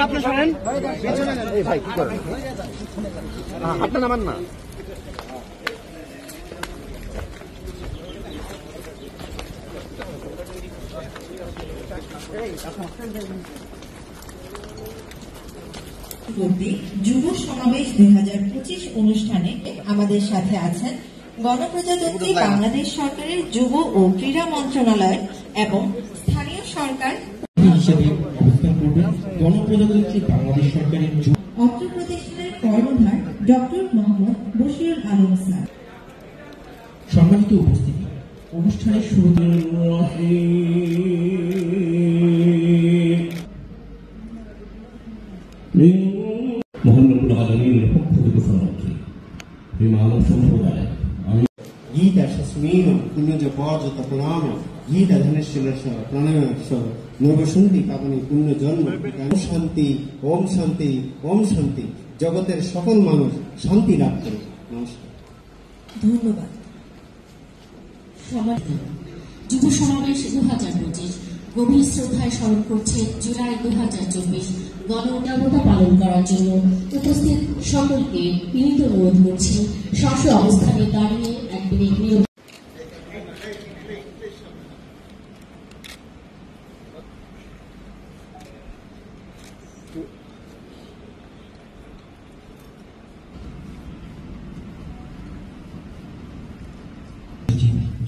আপনি শোনেন এই ভাই কি করেন হাতটা নামান না যুব সমাবেশ 2025 অনুষ্ঠানে আমাদের সাথে আছেন গণপ্রজাতন্ত্রী বাংলাদেশ সরকারের যুব ও ক্রীড়া মন্ত্রণালয় এবং স্থানীয় সরকার হিসেবে অবস্থান করবেন গণপ্রজাতন্ত্রী বাংলাদেশ সরকারের অত্র প্রতিষ্ঠানের কর্ণধার ডক্টর মোহাম্মদ বশিরুল আলম স্যার। সম্মানিত উপস্থিতি, অনুষ্ঠানের শুরুতে মহান রব্বুল আলামিনের পক্ষ থেকে ফরমাচ্ছি মানব সম্প্রদায় gita shasmino kunyo borjo tapnamo gita dhaneshilasha pranayasha নবসন্তি কামনি পুণ্য জন্ম ওম শান্তি জগতের সকল মানুষ শান্তি লাভ করে। নমস্কার, ধন্যবাদ। যুব সমাবেশ 2025 গভীর শ্রদ্ধায় স্মরণ করছে জুলাই 2024 গণনিরাপত্তা পালন করার জন্য উপস্থিত সকলকে বিনীত অনুরোধ করছি স্ব অবস্থানে দাঁড়িয়ে এক মিনিট নিয়ম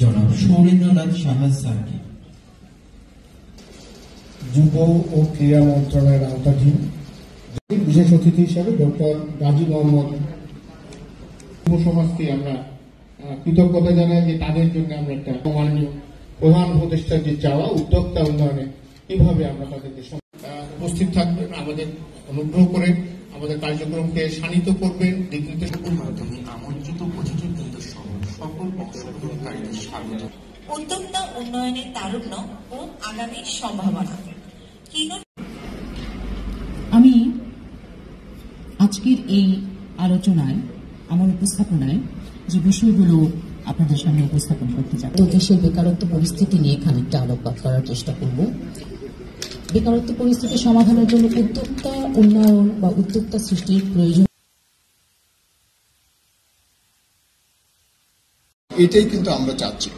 জনাব সৌরেন্দ্রনাথ সাহা স্যারকে যুব ও ক্রীড়া মন্ত্রণালয়ের আওতাধীন বিশেষ অতিথি হিসাবে ডক্টর গাজী মোহাম্মদ যুব সমাজকে আমরা কৃতজ্ঞতা জানাই যে তাদের জন্য আমরা একটা মাননীয় প্রধান উপদেষ্টার যে চাওয়া উদ্যোক্তা উন্নয়নে কিভাবে আমরা তাদেরকে উপস্থিত থাকবেন, আমাদের অনুগ্রহ করে আমাদের কার্যক্রমকে শানিত করবেন। মাধ্যমে আমন্ত্রিত অতিথিবৃন্দ সহ সকল অংশগ্রহণকারীদের স্বাগত। উদ্যোক্তা উন্নয়নের তারুণ্য ও আগামী সম্ভাবনা। আমি আজকের এই আলোচনায় আমার উপস্থাপনায় যে বিষয়গুলো আপনাদের সামনে উপস্থাপন করতে যাব, দেশের বেকারত্ব পরিস্থিতি নিয়ে খানিকটা আলোকপাত করার চেষ্টা করব। বেকারত্ব পরিস্থিতি সমাধানের জন্য উদ্যোক্তা উন্নয়ন বা উদ্যোক্তা সৃষ্টির প্রয়োজন। এটাই কিন্তু আমরা চাচ্ছি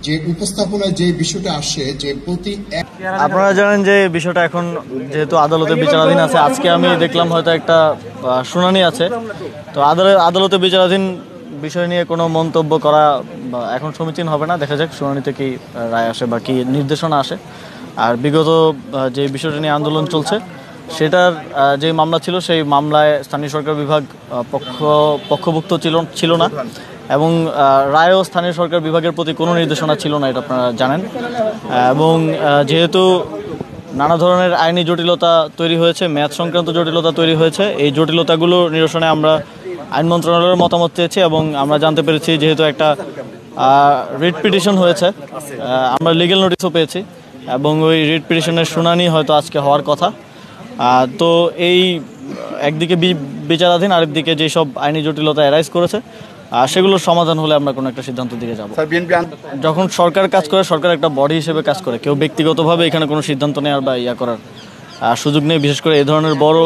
যে উপস্থাপনায় যে বিষয়টা আসে যে প্রতি আপনারা জানেন যে বিষয়টা এখন যেহেতু আদালতে বিচারাধীন আছে, আজকে আমি দেখলাম হয়তো একটা শুনানি আছে, তো আদালতে বিচারাধীন বিষয় নিয়ে কোনো মন্তব্য করা এখন সমীচীন হবে না। দেখা যাক শুনানিতে কি রায় আসে বা কি নির্দেশনা আসে। আর বিগত যে বিষয়টা নিয়ে আন্দোলন চলছে সেটার যে মামলা ছিল সেই মামলায় স্থানীয় সরকার বিভাগ পক্ষভুক্ত ছিল না এবং রায়ও স্থানীয় সরকার বিভাগের প্রতি কোনো নির্দেশনা ছিল না, এটা আপনারা জানেন। এবং যেহেতু নানা ধরনের আইনি জটিলতা তৈরি হয়েছে, ম্যাচ সংক্রান্ত জটিলতা তৈরি হয়েছে, এই জটিলতাগুলো নিরসনে আমরা আইন মন্ত্রণালয়ের মতামত চেয়েছি এবং আমরা জানতে পেরেছি যেহেতু একটা রিট পিটিশন হয়েছে, আমরা লিগ্যাল নোটিশও পেয়েছি এবং ওই রিট পিটিশনের শুনানি হয়তো আজকে হওয়ার কথা। তো এই একদিকে বিচারাধীন, আরেকদিকে যেসব আইনি জটিলতা অ্যারাইজ করেছে সেগুলোর সমাধান হলে আমরা কোনো একটা সিদ্ধান্তের দিকে যাব। যখন সরকার কাজ করে, সরকার একটা বডি হিসেবে কাজ করে, কেউ ব্যক্তিগতভাবে এখানে কোনো সিদ্ধান্ত নেওয়ার বা করার সুযোগ নেই। বিশেষ করে এই ধরনের বড়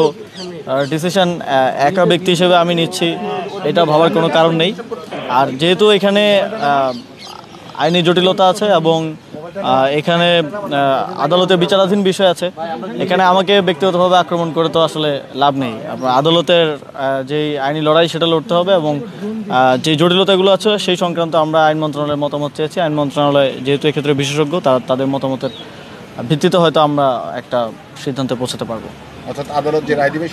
ডিসিশন একা ব্যক্তি হিসেবে আমি নিচ্ছি এটা ভাবার কোনো কারণ নেই। আর যেহেতু এখানে আইনি জটিলতা আছে এবং এখানে আদালতে বিচারাধীন বিষয় আছে, এখানে আমাকে ব্যক্তিগতভাবে আক্রমণ করে তো আসলে লাভ নেই। আপনার আদালতের যেই আইনি লড়াই সেটা লড়তে হবে এবং যে জটিলতাগুলো আছে সেই সংক্রান্ত আমরা আইন মন্ত্রণালয়ের মতামত চেয়েছি। আইন মন্ত্রণালয় যেহেতু এক্ষেত্রে বিশেষজ্ঞ, তাদের মতামতের ভিত্তিতে হয়তো আমরা একটা সিদ্ধান্তে পৌঁছাতে পারবো। অর্থাৎ আদালত যে রায় দিবে